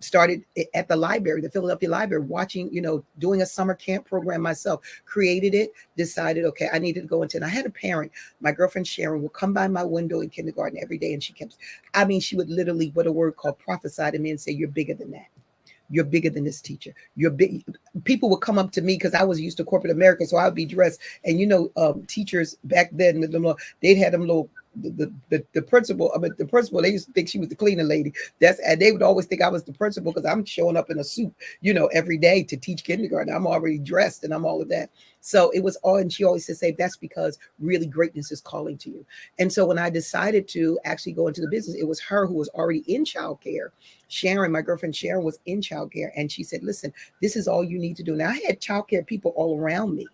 started at the library, the Philadelphia Library, watching, doing a summer camp program myself, created it, decided, okay, I needed to go into it. And I had a parent, my girlfriend Sharon, will come by my window in kindergarten every day. And she would literally, what a word called, prophesy to me and say, you're bigger than that. You're bigger than this teacher. You're big. People would come up to me because I was used to corporate America. So I would be dressed. And, teachers back then, they'd had them little, the principal, the principal, they used to think she was the cleaning lady. And they would always think I was the principal because I'm showing up in a suit, every day to teach kindergarten. I'm already dressed and I'm all of that. So it was all, and she always said, that's because really greatness is calling to you. And so when I decided to actually go into the business, it was her who was already in childcare. Sharon, my girlfriend Sharon, was in childcare. And she said, listen, this is all you need to do. Now I had childcare people all around me.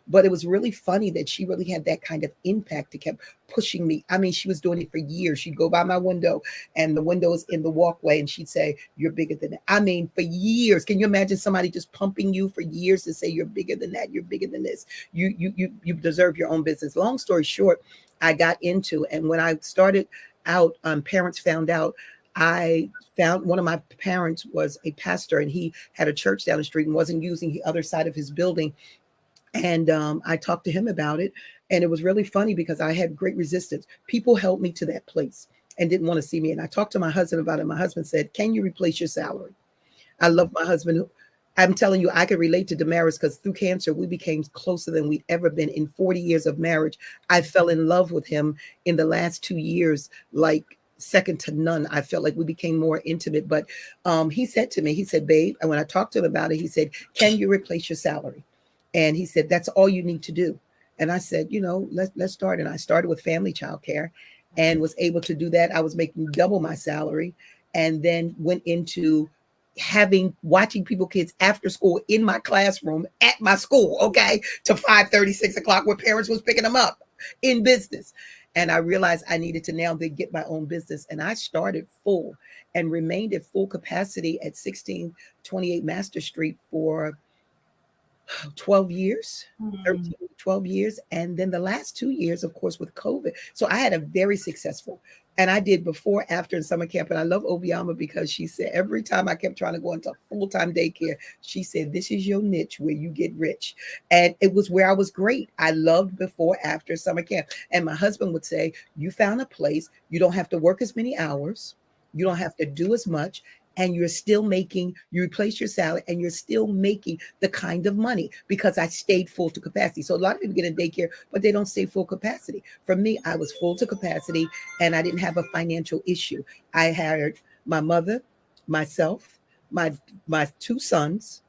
But it was really funny that she really had that kind of impact. It kept pushing me. I mean, she was doing it for years. She'd go by my window and the window is in the walkway and she'd say, you're bigger than that. I mean, for years. Can you imagine somebody just pumping you for years to say, you're bigger than that. You're bigger than this. You deserve your own business. Long story short, I got into, and when I started out, parents found out, I found one of my parents was a pastor and he had a church down the street and wasn't using the other side of his building. And I talked to him about it. And it was really funny because I had great resistance. People held me to that place and didn't want to see me. And I talked to my husband about it. My husband said, can you replace your salary? I love my husband. I'm telling you, I could relate to Damaris because through cancer, we became closer than we'd ever been in 40 years of marriage. I fell in love with him in the last 2 years, like second to none. I felt like we became more intimate. But he said to me, he said, babe, and when I talked to him about it, he said, can you replace your salary? And he said, that's all you need to do. And I said, let's start. And I started with family childcare and was able to do that. I was making double my salary and then went into watching kids after school in my classroom at my school, okay, to 5:30, 6 o'clock where parents was picking them up in business. And I realized I needed to now then get my own business. And I started full and remained at full capacity at 1628 Master Street for 12 years, 13, 12 years. And then the last 2 years, of course, with COVID. So I had a very successful, and I did before, after, and summer camp. And I love Obiama because she said, every time I kept trying to go into full-time daycare, she said, this is your niche where you get rich. And it was where I was great. I loved before, after summer camp. And my husband would say, you found a place, you don't have to work as many hours. You don't have to do as much. And you're still you replace your salary and you're still making the kind of money because I stayed full to capacity. So a lot of people get in daycare, but they don't stay full capacity. For me, I was full to capacity and I didn't have a financial issue. I hired my mother, myself, my 2 sons,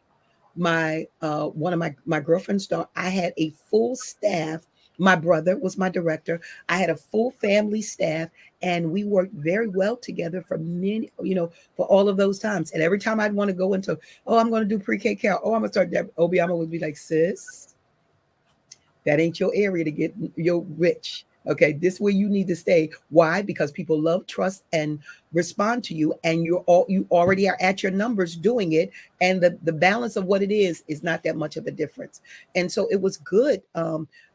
one of my girlfriend's daughter. I had a full staff. My brother was my director. I had a full family staff and we worked very well together for for all of those times. And every time I'd want to go into, I'm going to do pre-K care. I'm going to start that. Obiama would be like, sis, that ain't your area to get your rich. Okay, this is where you need to stay. Why? Because people love, trust, and respond to you, and you already are at your numbers doing it, and the balance of what it is not that much of a difference. And so it was good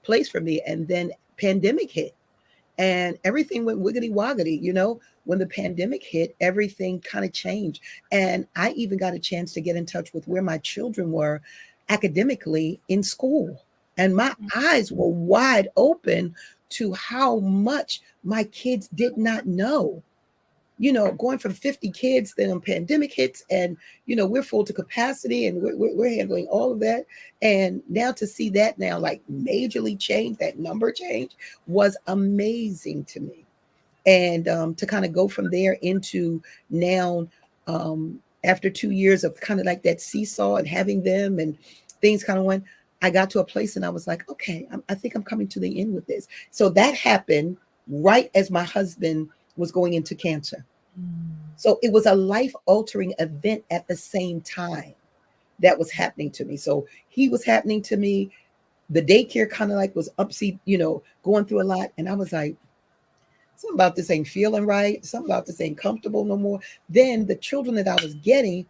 place for me. And then pandemic hit, and everything went wiggity woggity. When the pandemic hit, everything kind of changed, and I even got a chance to get in touch with where my children were academically in school, and my eyes were wide open to how much my kids did not know. Going from 50 kids, then pandemic hits, and we're full to capacity, and we're handling all of that. And now to see that now like majorly change, that number change, was amazing to me. And to kind of go from there into now, after 2 years of kind of like that seesaw and having them and things kind of went, I got to a place and I was like, okay, I think I'm coming to the end with this. So that happened right as my husband was going into cancer. So it was a life-altering event at the same time. that was happening to me. So he was happening to me. The daycare kind of like was upseat, going through a lot. And I was like, something about this ain't feeling right. Something about this ain't comfortable no more. Then the children that I was getting,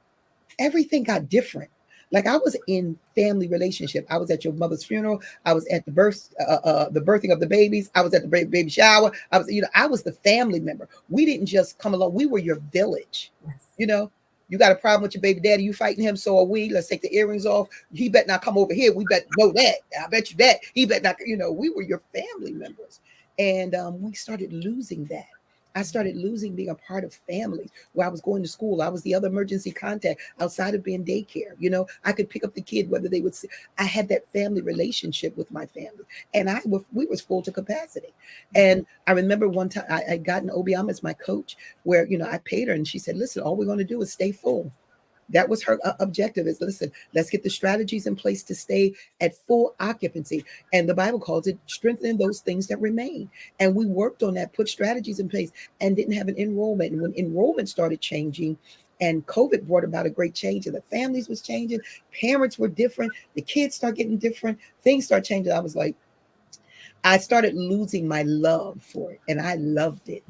everything got different. Like I was in family relationship. I was at your mother's funeral. I was at the birthing of the babies. I was at the baby shower. I was the family member. We didn't just come along. We were your village. Yes. You got a problem with your baby daddy, you fighting him, so are we. Let's take the earrings off. He better not come over here. We bet know that. I bet you that. He better not, we were your family members. And we started losing that. I started losing being a part of families where I was going to school. I was the other emergency contact outside of being daycare. I could pick up the kid, whether they would see. I had that family relationship with my family, and we was full to capacity. And I remember one time I got an Obiama as my coach where, I paid her and she said, listen, all we're going to do is stay full. That was her objective is, listen, let's get the strategies in place to stay at full occupancy. And the Bible calls it strengthening those things that remain. And we worked on that, put strategies in place and didn't have an enrollment. And when enrollment started changing and COVID brought about a great change and the families was changing, parents were different, the kids start getting different, things start changing. I was like, I started losing my love for it and I loved it.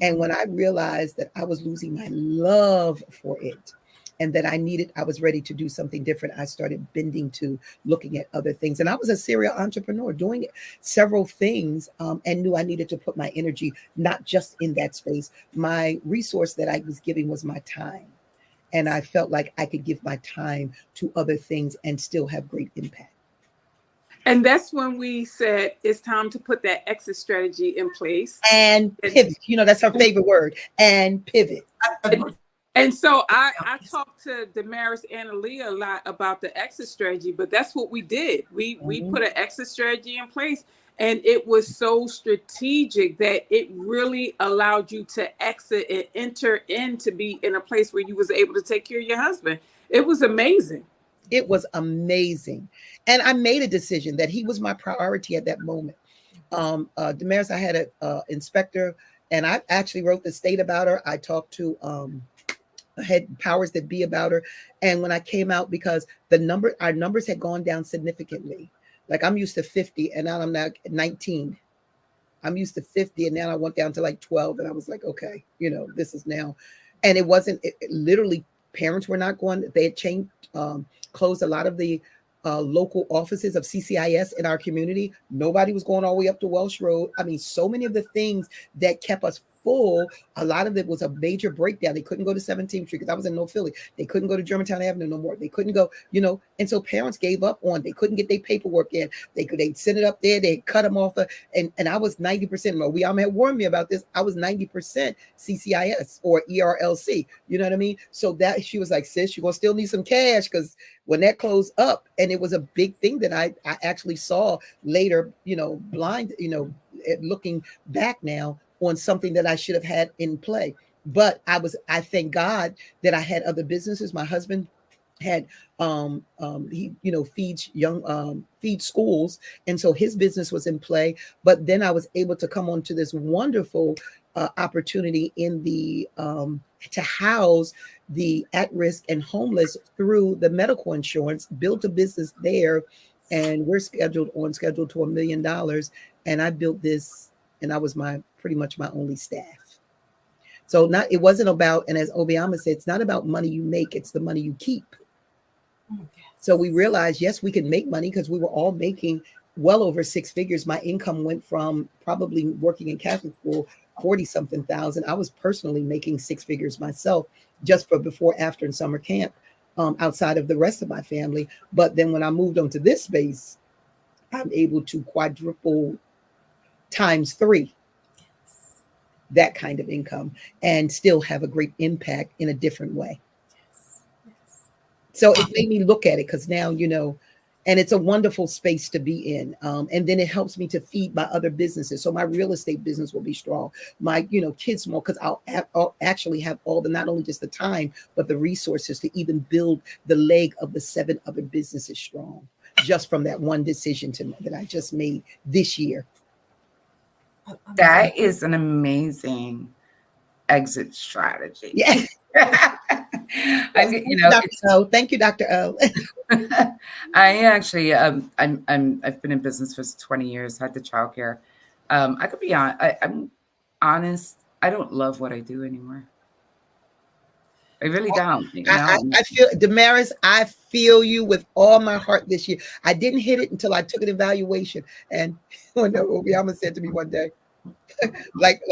And when I realized that I was losing my love for it, and that I was ready to do something different, I started bending to looking at other things. And I was a serial entrepreneur doing several things and knew I needed to put my energy, not just in that space. My resource that I was giving was my time. And I felt like I could give my time to other things and still have great impact. And that's when we said it's time to put that exit strategy in place. And pivot. That's her favorite word. And pivot. And so I talked to Damaris and Aaliyah a lot about the exit strategy, but that's what we did. We put an exit strategy in place, and it was so strategic that it really allowed you to exit and enter in to be in a place where you was able to take care of your husband. It was amazing. It was amazing. And I made a decision that he was my priority at that moment. Damaris, I had an inspector, and I actually wrote the state about her. I talked to had powers that be about her. And when I came out, because our numbers had gone down significantly. Like I'm used to 50 and now I'm now 19. I'm used to 50 and now I went down to like 12. And I was like, okay, this is now. And it wasn't, literally parents were not going, they had changed, closed a lot of the local offices of CCIS in our community. Nobody was going all the way up to Welsh Road. I mean, so many of the things that kept us full, a lot of it was a major breakdown. They couldn't go to 17th Street because I was in North Philly. They couldn't go to Germantown Avenue no more. They couldn't go, and so parents gave up on, they couldn't get their paperwork in. They'd send it up there. They cut them off. And I was 90%. Obiama had warned me about this. I was 90% CCIS or ERLC. You know what I mean? So that she was like, sis, you're going to still need some cash because when that closed up, and it was a big thing that I actually saw later, blind, looking back now, on something that I should have had in play. But I thank God that I had other businesses. My husband had he feeds schools, and so his business was in play. But then I was able to come onto this wonderful opportunity in the to house the at-risk and homeless through the medical insurance, built a business there, and we're scheduled to $1 million. And I built this, and I was pretty much my only staff. So it wasn't about, and as Obiama said, it's not about money you make, it's the money you keep. So we realized, yes, we could make money because we were all making well over 6 figures. My income went from probably working in Catholic school, 40-something thousand. I was personally making 6 figures myself just for before, after, and summer camp, outside of the rest of my family. But then when I moved onto this space, I'm able to quadruple ×3 that kind of income and still have a great impact in a different way. So it made me look at it, because now, and it's a wonderful space to be in. And then it helps me to feed my other businesses. So my real estate business will be strong. My, kids more, because I'll actually have all not only just the time, but the resources to even build the leg of the 7 other businesses strong, just from that one decision that I just made this year. That is an amazing exit strategy. Yeah. I you know, Dr. O. Thank you, Dr. O. I actually, I've been in business for 20 years, had the childcare. I could be on, I'm honest. I don't love what I do anymore. I really don't, you know. I feel, Damaris, I feel you with all my heart this year. I didn't hit it until I took an evaluation. And when Obiama said to me one day, like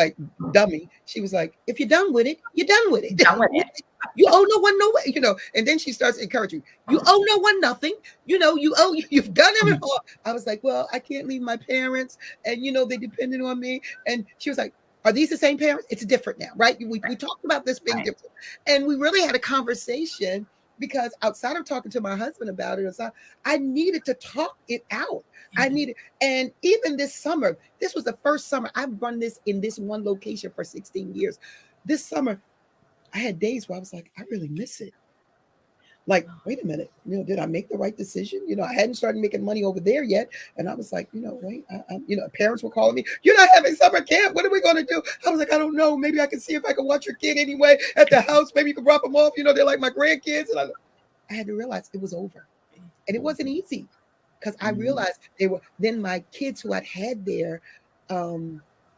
dummy, she was like, if you're done with it, you're done with it. Done with it. You owe no one no way, you know. And then she starts encouraging you. You owe no one nothing. You know, you've done everything. I was like, well, I can't leave my parents, and you know, they depended on me. And she was like, are these the same parents? It's different now, right? We talked about this being different, and we really had a conversation because outside of talking to my husband about it, I needed to talk it out. I needed, and even this summer, this was the first summer I've run this in this one location for 16 years. This summer, I had days where I was like, I really miss it. Like, wait a minute, you know, did I make the right decision? You know, I hadn't started making money over there yet. And I was like, you know, wait, you know, parents were calling me, you're not having summer camp. What are we going to do? I was like, I don't know. Maybe I can see if I can watch your kid anyway at the house. Maybe you can drop them off. You know, they're like my grandkids. And I had to realize it was over. And it wasn't easy because I realized then my kids who I'd had there,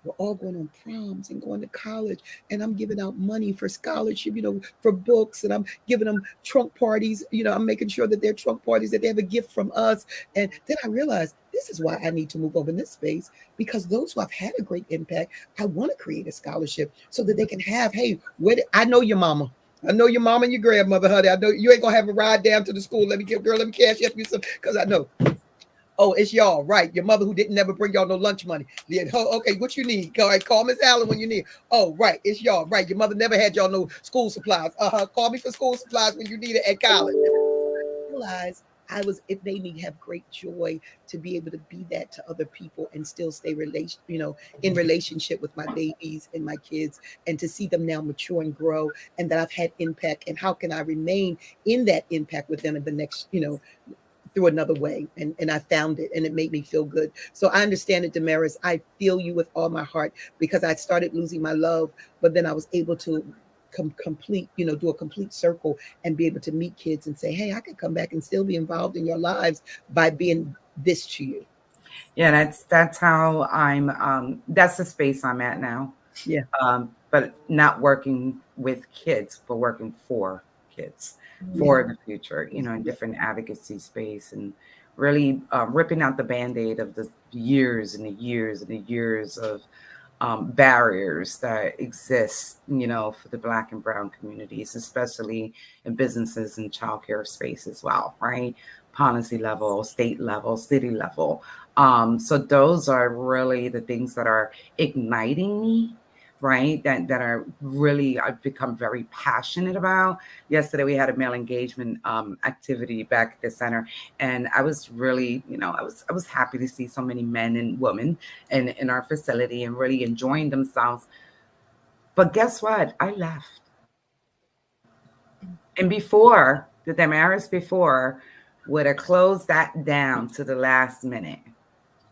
were all going on proms and going to college, and I'm giving out money for scholarship, you know, for books, and I'm giving them trunk parties. You know, I'm making sure that they're trunk parties, that they have a gift from us. And then I realized this is why I need to move over in this space, because those who have had a great impact, I want to create a scholarship so that they can have, hey, I know your mama. I know your mom and your grandmother, honey. I know you ain't gonna have a ride down to the school. Let me cash you some, because I know. Oh, it's y'all, right? Your mother who didn't never bring y'all no lunch money. Yeah, okay, what you need? All right, call Miss Allen when you need. Oh, right, it's y'all, right? Your mother never had y'all no school supplies. Call me for school supplies when you need it at college. I realized it made me have great joy to be able to be that to other people and still stay in relationship with my babies and my kids, and to see them now mature and grow, and that I've had impact, and how can I remain in that impact with them in the next, you know, through another way. And I found it, and it made me feel good. So I understand it, Damaris. I feel you with all my heart, because I started losing my love, but then I was able to complete, you know, do a complete circle and be able to meet kids and say, hey, I could come back and still be involved in your lives by being this to you. Yeah, that's how that's the space I'm at now. Yeah. But not working with kids, but working for kids. For the future, you know, in different advocacy space, and really ripping out the Band-Aid of the years and the years and the years of barriers that exist, you know, for the Black and Brown communities, especially in businesses and childcare space as well, right? Policy level, state level, city level. So those are really the things that are igniting me, right? That are really, I've become very passionate about. Yesterday, we had a male engagement activity back at the center, and I was really, you know, I was happy to see so many men and women in our facility and really enjoying themselves. But guess what? I left. And before, the Damaris before would have closed that down to the last minute.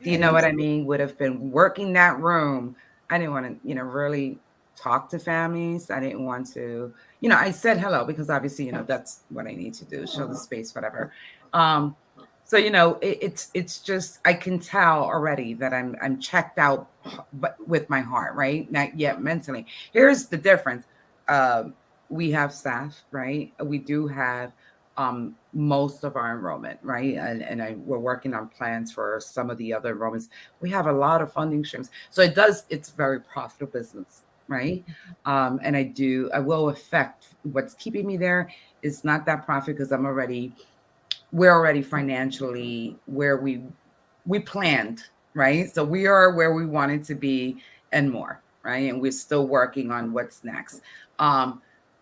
Do you know what I mean? Would have been working that room. I didn't want to, you know, really talk to families. I didn't want to, you know, I said hello because obviously, you know, that's what I need to do, show the space, whatever. So, you know, it's just, I can tell already that I'm checked out, but with my heart, right? Not yet mentally. Here's the difference. We have staff, right? We do have most of our enrollment, right? And we're working on plans for some of the other enrollments. We have a lot of funding streams. So it's very profitable business, right? And I will affect what's keeping me there is not that profit, because we're already financially where we planned, right? So we are where we wanted to be and more, right? And we're still working on what's next.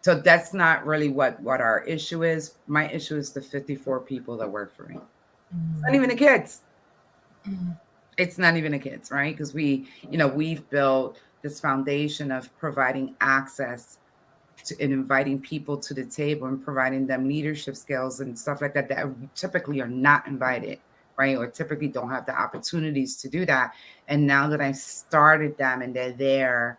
So that's not really what our issue is. My issue is the 54 people that work for me. It's not even the kids. It's not even the kids, right? Because we've built this foundation of providing access to and inviting people to the table and providing them leadership skills and stuff like that typically are not invited, right? Or typically don't have the opportunities to do that. And now that I've started them and they're there,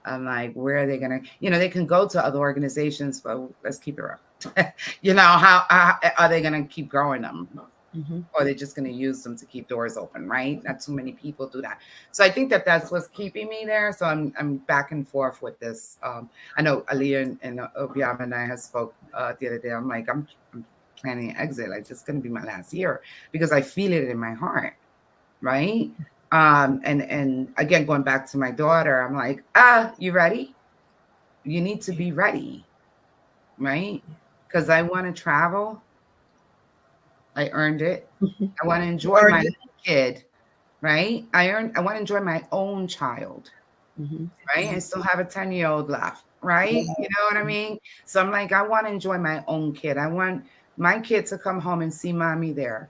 I'm like, where are they going to, they can go to other organizations, but let's keep it real. How are they going to keep growing them? Mm-hmm. Or they're just going to use them to keep doors open, right? Not too many people do that. So I think that's what's keeping me there. So I'm back and forth with this. I know Aliyah and Obiama and I have spoke the other day. I'm like, I'm planning an exit. Like, this is going to be my last year because I feel it in my heart, right? And again, going back to my daughter, I'm like, you ready? You need to be ready, right? Because I want to travel. I earned it. I want to enjoy my kid, right? I want to enjoy my own child, right? I still have a 10-year-old left, right? You know what I mean? So I'm like, I want to enjoy my own kid. I want my kid to come home and see mommy there,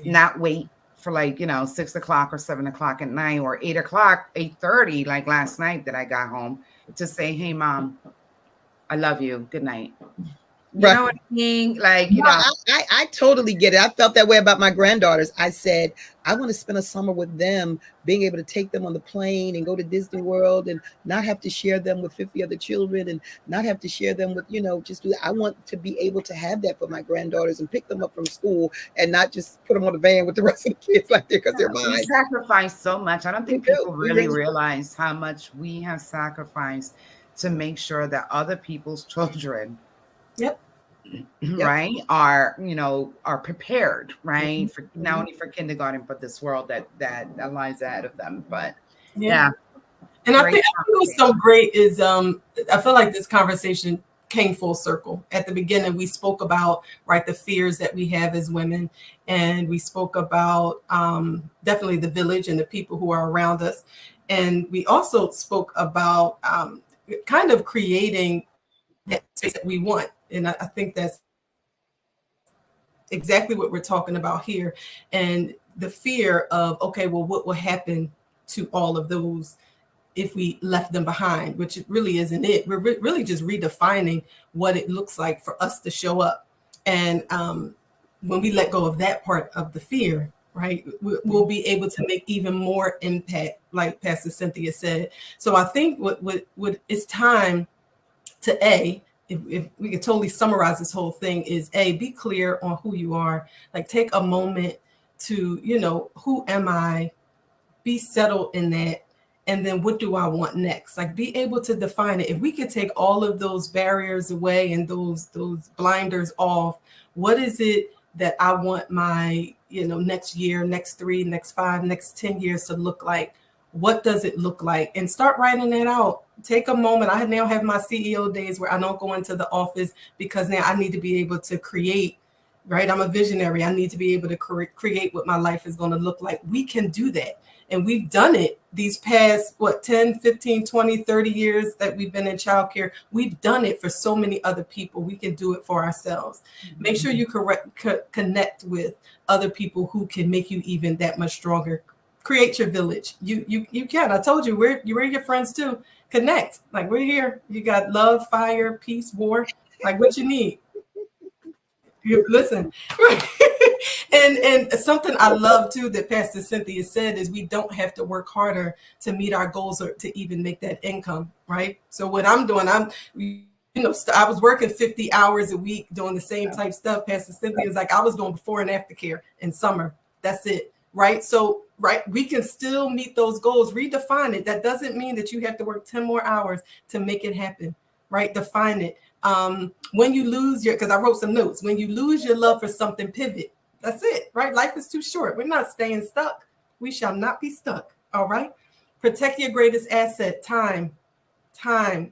not wait for 6 o'clock or 7 o'clock at night or 8 o'clock, 8:30, like last night that I got home to say, hey, mom, I love you. Good night. You know what I mean? I totally get it. I felt that way about my granddaughters. I said, I want to spend a summer with them, being able to take them on the plane and go to Disney World and not have to share them with 50 other children and not have to share them with, just do that. I want to be able to have that for my granddaughters and pick them up from school and not just put them on the van with the rest of the kids like that because they're mine. We sacrifice so much. I don't think people really realize how much we have sacrificed to make sure that other people's children right are prepared, right, for not only for kindergarten but this world that lies ahead of them. But and I think what's so great is I feel like this conversation came full circle. At the beginning we spoke about the fears that we have as women, and we spoke about definitely the village and the people who are around us, and we also spoke about kind of creating that space that we want. And I think that's exactly what we're talking about here. And the fear of, okay, well, what will happen to all of those if we left them behind, which really isn't it. We're really just redefining what it looks like for us to show up. And when we let go of that part of the fear, right, we'll be able to make even more impact, like Pastor Cynthia said. So I think what it's time to if we could totally summarize this whole thing is be clear on who you are. Like, take a moment to, who am I? Be settled in that. And then what do I want next? Like, be able to define it. If we could take all of those barriers away and those blinders off, what is it that I want my, next year, next 3, next 5, next 10 years to look like? What does it look like? And start writing that out. Take a moment. I now have my CEO days where I don't go into the office because now I need to be able to create, right? I'm a visionary. I need to be able to create what my life is going to look like. We can do that. And we've done it these past, 10, 15, 20, 30 years that we've been in childcare. We've done it for so many other people. We can do it for ourselves. Mm-hmm. Make sure you connect with other people who can make you even that much stronger. Create your village. You can. I told you, we're your friends too. Connect. Like, we're here. You got love, fire, peace, war. Like, what you need. You listen. And something I love too that Pastor Cynthia said is we don't have to work harder to meet our goals or to even make that income, right? So what I'm doing, I was working 50 hours a week doing the same type stuff. Pastor Cynthia is like, I was doing before and after care in summer. That's it, right? So we can still meet those goals. Redefine it. That doesn't mean that you have to work 10 more hours to make it happen, right? Define it. When you lose because I wrote some notes, when you lose your love for something, pivot. That's it, right? Life is too short. We're not staying stuck. We shall not be stuck. All right. Protect your greatest asset, time.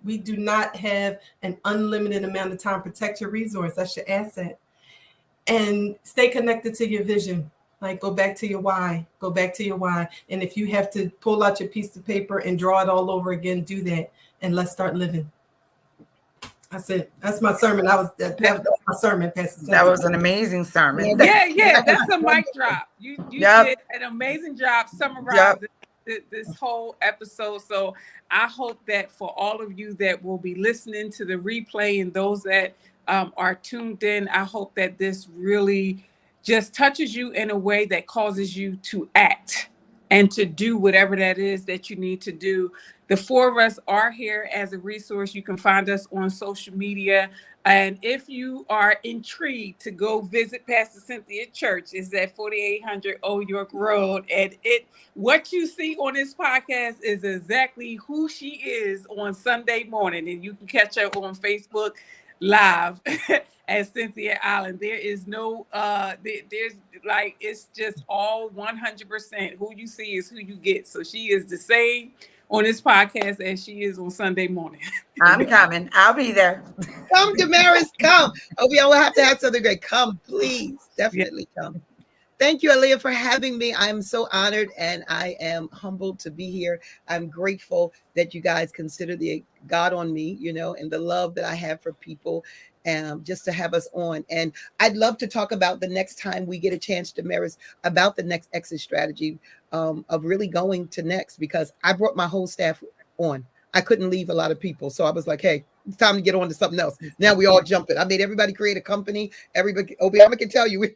We do not have an unlimited amount of time. Protect your resource. That's your asset. And stay connected to your vision. Like, go back to your why. And if you have to pull out your piece of paper and draw it all over again, do that. And let's start living. That's it. That's my sermon. That was my sermon, Pastor Cynthia. That was an amazing sermon. Yeah. That's a mic drop. You did an amazing job summarizing this whole episode. So I hope that for all of you that will be listening to the replay and those that are tuned in, I hope that this really just touches you in a way that causes you to act. and to do whatever that is that you need to do. The four of us are here as a resource. You can find us on social media. And if you are intrigued to go visit Pastor Cynthia Church, is at 4800 Old York Road. And what you see on this podcast is exactly who she is on Sunday morning. And you can catch her on Facebook Live as Cynthia Allen. There is no, there's like, it's just all 100%. Who you see is who you get. So she is the same on this podcast as she is on Sunday morning. I'm coming. I'll be there. Come, Damaris, come. Oh, we all have to have something great. Come, please. Definitely come. Thank you, Aaliyah, for having me. I'm so honored and I am humbled to be here. I'm grateful that you guys consider the God on me, you know, and the love that I have for people, just to have us on. And I'd love to talk about the next time we get a chance, Damaris, about the next exit strategy of really going to next, because I brought my whole staff on. I couldn't leave a lot of people. So I was like, hey, it's time to get on to something else. Now we all jumping. I made everybody create a company. Everybody, Obiama can tell you, we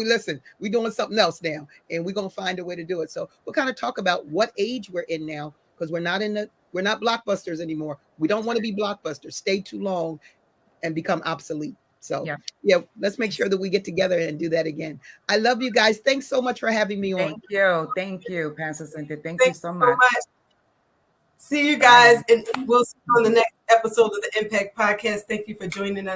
listen, we're doing something else now, and we're going to find a way to do it. So we'll kind of talk about what age we're in now, because we're not blockbusters anymore. We don't want to be blockbusters, stay too long and become obsolete. So yeah, let's make sure that we get together and do that again. I love you guys. Thanks so much for having me on. Thank you, Pastor Cynthia. Thank you so much. See you guys, and we'll see you on the next episode of the Impact Podcast. Thank you for joining us.